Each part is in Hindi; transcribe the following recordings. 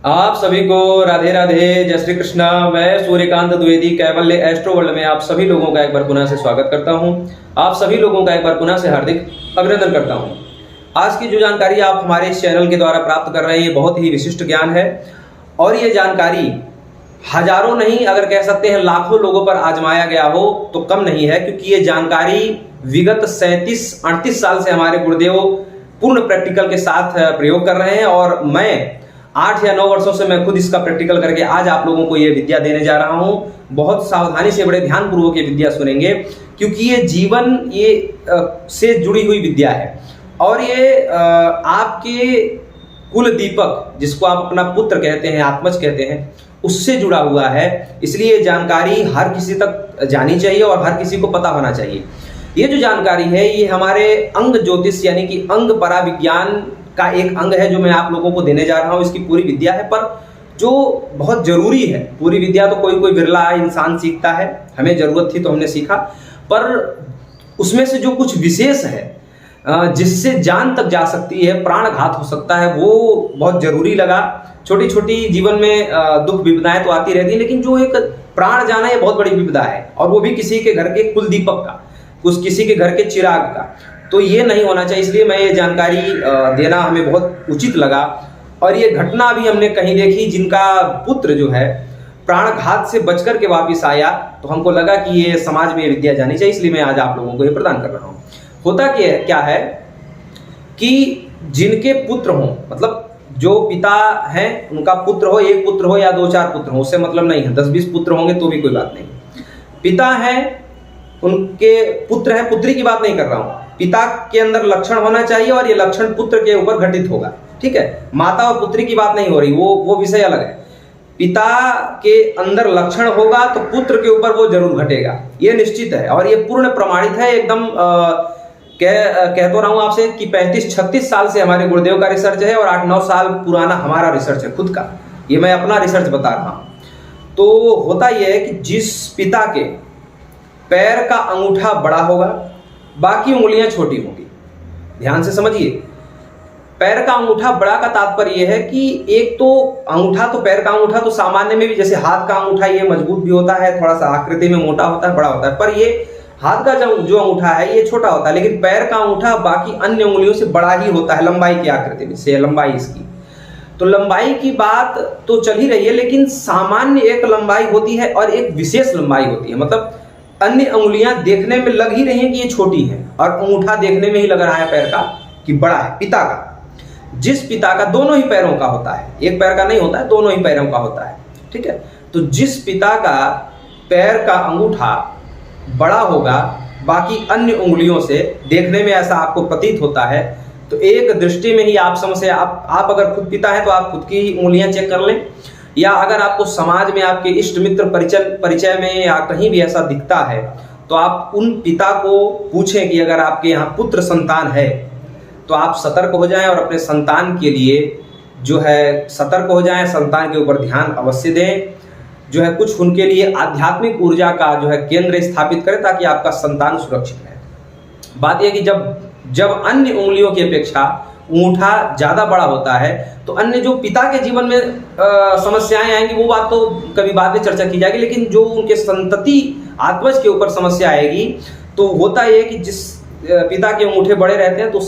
आप सभी को राधे राधे, जय श्री कृष्णा। मैं सूर्यकांत द्विवेदी कैवल्य एस्ट्रो वर्ल्ड में आप सभी लोगों का एक बार पुनः से स्वागत करता हूं। आप सभी लोगों का एक बार पुनः से हार्दिक अभिनंदन करता हूं। आज की जो जानकारी आप हमारे इस चैनल के द्वारा प्राप्त कर रहे हैं, ये बहुत ही विशिष्ट ज्ञान है और ये जानकारी हजारों नहीं, अगर कह सकते हैं लाखों लोगों पर आजमाया गया हो तो कम नहीं है, क्योंकि ये जानकारी विगत 37-38 साल से हमारे गुरुदेव पूर्ण प्रैक्टिकल के साथ प्रयोग कर रहे हैं और मैं 8 या 9 वर्षों से मैं खुद इसका प्रैक्टिकल करके आज आप लोगों को ये विद्या देने जा रहा हूं। बहुत सावधानी से, बड़े ध्यान पूर्वक ये विद्या सुनेंगे, क्योंकि ये जीवन से जुड़ी हुई विद्या है और ये आपके कुल दीपक, जिसको आप अपना पुत्र कहते हैं, आत्मज कहते हैं, उससे जुड़ा हुआ है। इसलिए ये जानकारी हर किसी तक जानी चाहिए और हर किसी को पता होना चाहिए। ये जो जानकारी है ये हमारे अंग ज्योतिष यानी कि अंग पराविज्ञान का एक अंग है जो मैं आप लोगों को देने जा रहा हूं। इसकी पूरी विद्या है, पर जो बहुत जरूरी है, पूरी विद्या तो कोई विरला इंसान सीखता है, हमें जरूरत थी तो हमने सीखा, पर उसमें से जो कुछ विशेष है जिससे जान तक जा सकती है, प्राणघात हो सकता है, वो बहुत जरूरी लगा। छोटी छोटी जीवन में दुख विपदाएं तो आती रहती है, लेकिन जो एक प्राण जाना ये बहुत बड़ी विपदा है, और वो भी किसी के घर के कुल दीपक का, किसी के घर के चिराग का, तो ये नहीं होना चाहिए। इसलिए मैं ये जानकारी देना हमें बहुत उचित लगा। और ये घटना भी हमने कहीं देखी, जिनका पुत्र जो है प्राणघात से बचकर के वापिस आया, तो हमको लगा कि ये समाज में ये विद्या जानी चाहिए, इसलिए मैं आज आप लोगों को ये प्रदान कर रहा हूँ। होता क्या है कि जिनके पुत्र हो, मतलब जो पिता हैं उनका पुत्र हो, एक पुत्र हो या 2-4 पुत्र हो, उससे मतलब नहीं है, 10-20 पुत्र होंगे तो भी कोई बात नहीं। पिता है, उनके पुत्र है, पुत्री की बात नहीं कर रहा हूं, पिता के अंदर लक्षण होना चाहिए और ये लक्षण पुत्र के ऊपर घटित होगा, ठीक है। माता और पुत्री की बात नहीं हो रही, वो विषय अलग है। पिता के अंदर लक्षण होगा तो पुत्र के ऊपर वो जरूर घटेगा, ये निश्चित है और ये पूर्ण प्रमाणित है एकदम। कह तो रहा हूं आपसे कि 35-36 साल से हमारे गुरुदेव का रिसर्च है और 8-9 साल पुराना हमारा रिसर्च है खुद का, ये मैं अपना रिसर्च बता रहा हूं। तो होता यह है कि जिस पिता के पैर का अंगूठा बड़ा होगा, बाकी उंगलियां छोटी होंगी, ध्यान से समझिए। पैर का अंगूठा बड़ा का तात्पर्य यह है कि एक तो अंगूठा, तो पैर का अंगूठा तो सामान्य में भी, जैसे हाथ का अंगूठा ये मजबूत भी होता है, थोड़ा सा आकृति में मोटा होता है, बड़ा होता है, पर ये हाथ का जो अंगूठा है ये छोटा होता है, लेकिन पैर का अंगूठा बाकी अन्य उंगलियों से बड़ा ही होता है, लंबाई की आकृति में से, लंबाई इसकी। तो लंबाई की बात तो चल ही रही है, लेकिन सामान्य एक लंबाई होती है और एक विशेष लंबाई होती है। मतलब अन्य उंगलियां देखने में लग ही रही हैं कि ये छोटी है और अंगूठा देखने में ही लग रहा है पैर का कि बड़ा है। पिता का, जिस पिता का दोनों ही पैरों का होता है, एक पैर का नहीं होता है, दोनों ही पैरों का होता है, ठीक है। तो जिस पिता का पैर का अंगूठा बड़ा होगा बाकी अन्य उंगलियों से, देखने में ऐसा आपको प्रतीत होता है, तो एक दृष्टि में ही आप समझे, आप अगर खुद पिता है तो आप खुद की उंगलियां चेक कर लें, या अगर आपको समाज में आपके इष्ट मित्र परिचय में या कहीं भी ऐसा दिखता है तो आप उन पिता को पूछें कि अगर आपके यहाँ पुत्र संतान है तो आप सतर्क हो जाएं और अपने संतान के लिए जो है सतर्क हो जाएं, संतान के ऊपर ध्यान अवश्य दें, जो है कुछ उनके लिए आध्यात्मिक ऊर्जा का जो है केंद्र स्थापित करें ताकि आपका संतान सुरक्षित रहे। बात यह कि जब अन्य उंगलियों की अपेक्षा अंगूठा ज्यादा बड़ा होता है तो अन्य जो पिता के जीवन में समस्याएं आएंगी, वो बात तो कभी बाद में चर्चा की जाएगी, लेकिन जो उनके संतति आत्मज के ऊपर समस्या आएगी, तो होता यह कि जिस पिता के अंगूठे बड़े रहते हैं तो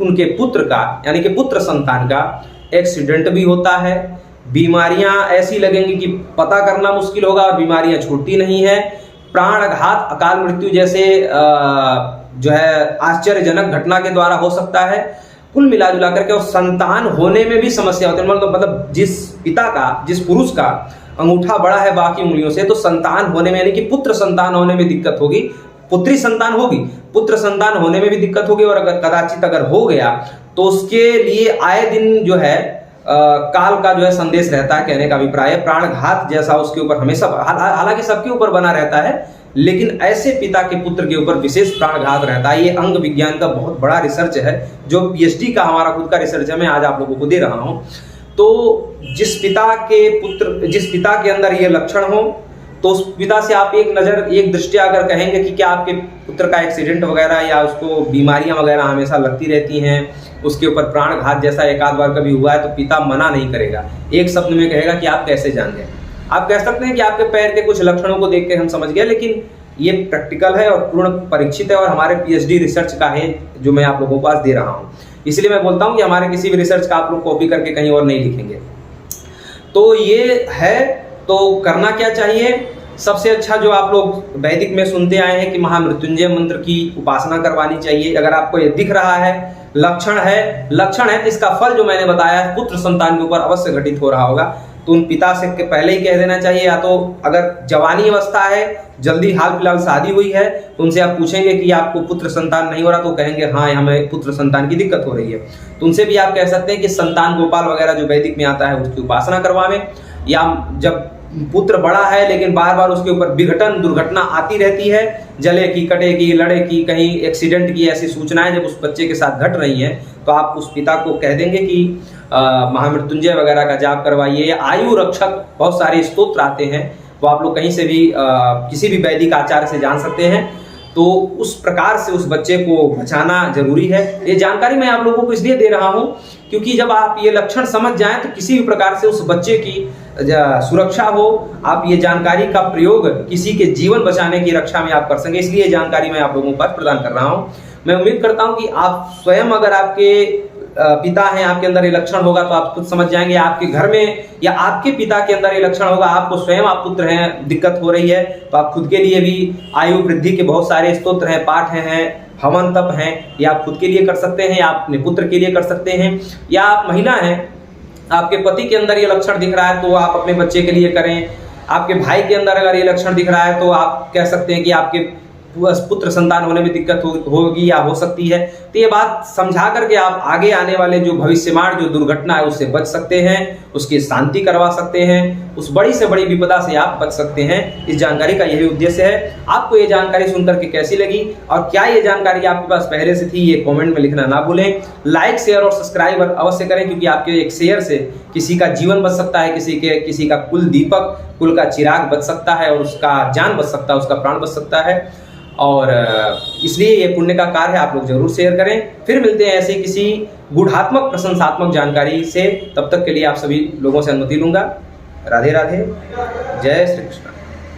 उनके पुत्र का यानी कि पुत्र संतान का एक्सीडेंट भी होता है, बीमारियां ऐसी लगेंगी कि पता करना मुश्किल होगा, और बीमारियां छोटी नहीं है, प्राणघात, अकाल मृत्यु जैसे जो है आश्चर्यजनक घटना के द्वारा हो सकता है। कुल मिला जुला करके और संतान होने में भी समस्या होती है। मतलब जिस पिता का, जिस पुरुष का अंगूठा बड़ा है बाकी उंगलियों से, तो संतान होने में यानी कि पुत्र संतान होने में दिक्कत होगी, पुत्री संतान होगी, पुत्र संतान होने में भी दिक्कत होगी, और अगर कदाचित अगर हो गया तो उसके लिए आए दिन जो है काल का जो है संदेश रहता है। कहने का अभिप्राय है प्राणघात जैसा उसके ऊपर हमेशा, हालांकि सबके ऊपर बना रहता है, लेकिन ऐसे पिता के पुत्र के ऊपर विशेष प्राणघात रहता है। ये अंग विज्ञान का बहुत बड़ा रिसर्च है, जो पीएचडी का हमारा खुद का रिसर्च है, मैं आज आप लोगों को दे रहा हूं। तो जिस पिता के अंदर ये लक्षण हो तो उस पिता से आप एक दृष्टि अगर कहेंगे कि क्या आपके पुत्र का एक्सीडेंट वगैरह या उसको बीमारियां वगैरह हमेशा लगती रहती हैं, उसके ऊपर प्राणघात जैसा एक आध बार कभी हुआ है, तो पिता मना नहीं करेगा, एक शब्द में कहेगा कि आप कैसे जान गए। आप कह सकते हैं कि आपके पैर के कुछ लक्षणों को देख के हम समझ गए, लेकिन ये प्रैक्टिकल है और पूर्ण परीक्षित है और हमारे पीएचडी रिसर्च का है जो मैं आप लोगों को आज दे रहा हूँ। इसलिए मैं बोलता हूँ कि हमारे किसी भी रिसर्च का आप लोग कॉपी करके कहीं और नहीं लिखेंगे। तो ये है, तो करना क्या चाहिए? सबसे अच्छा जो आप लोग वैदिक में सुनते आए हैं कि महामृत्युंजय मंत्र की उपासना करवानी चाहिए। अगर आपको ये दिख रहा है, लक्षण है तो इसका फल जो मैंने बताया है पुत्र संतान के ऊपर अवश्य घटित हो रहा होगा। तो उन पिता से पहले ही कह देना चाहिए, या तो अगर जवानी अवस्था है, जल्दी हाल फिलहाल शादी हुई है, तो उनसे आप पूछेंगे कि आपको पुत्र संतान नहीं हो रहा, तो कहेंगे हाँ हमें पुत्र संतान की दिक्कत हो रही है। तो उनसे भी आप कह सकते हैं कि संतान गोपाल वगैरह जो वैदिक में आता है उसकी उपासना करवावें। या जब पुत्र बड़ा है लेकिन बार बार उसके ऊपर विघटन दुर्घटना आती रहती है, जले की, कटे की, लड़े की, कहीं एक्सीडेंट की, ऐसी सूचनाएं जब उस बच्चे के साथ घट रही हैं, तो आप उस पिता को कह देंगे कि महामृत्युंजय वगैरह का जाप करवाइए। या आयु रक्षक बहुत सारे स्तोत्र आते हैं, वो आप लोग कहीं से भी किसी भी वैदिक आचार्य से जान सकते हैं। तो उस प्रकार से उस बच्चे को बचाना जरूरी है। ये जानकारी मैं आप लोगों को इसलिए दे रहा हूँ क्योंकि जब आप ये लक्षण समझ जाएं तो किसी भी प्रकार से उस बच्चे की सुरक्षा हो, आप ये जानकारी का प्रयोग किसी के जीवन बचाने की रक्षा में आप कर सकें, इसलिए ये जानकारी मैं आप लोगों को प्रदान कर रहा हूँ। मैं उम्मीद करता हूँ कि आप स्वयं, अगर आपके पिता हैं, आपके अंदर ये लक्षण होगा तो आप खुद समझ जाएंगे। आपके घर में या आपके पिता के अंदर ये लक्षण होगा, आपको स्वयं आप पुत्र हैं, दिक्कत हो रही है, तो आप खुद के लिए भी आयु वृद्धि के बहुत सारे स्तोत्र हैं, पाठ हैं, हवन तप हैं, या आप खुद के लिए कर सकते हैं, या आप अपने पुत्र के लिए कर सकते हैं। या आप महिला हैं, आपके पति के अंदर ये लक्षण दिख रहा है तो आप अपने बच्चे के लिए करें। आपके भाई के अंदर अगर ये लक्षण दिख रहा है तो आप कह सकते हैं कि आपके पुत्र संतान होने में दिक्कत होगी या हो सकती है। तो ये बात समझा करके आप आगे आने वाले जो भविष्यवाणी जो दुर्घटना है उससे बच सकते हैं, उसकी शांति करवा सकते हैं, उस बड़ी से बड़ी विपदा से आप बच सकते हैं। इस जानकारी का यही उद्देश्य है। आपको ये जानकारी सुनकर के कैसी लगी और क्या ये जानकारी आपके पास पहले से थी, ये कमेंट में लिखना ना भूलें। लाइक, शेयर और सब्सक्राइब अवश्य करें, क्योंकि आपके एक शेयर से किसी का जीवन बच सकता है, किसी का कुल दीपक, कुल का चिराग बच सकता है और उसका जान बच सकता है, उसका प्राण बच सकता है। और इसलिए ये पुण्य का कार्य है, आप लोग जरूर शेयर करें। फिर मिलते हैं ऐसे किसी गुणात्मक प्रशंसात्मक जानकारी से। तब तक के लिए आप सभी लोगों से अनुमति लूंगा। राधे राधे, जय श्री कृष्ण।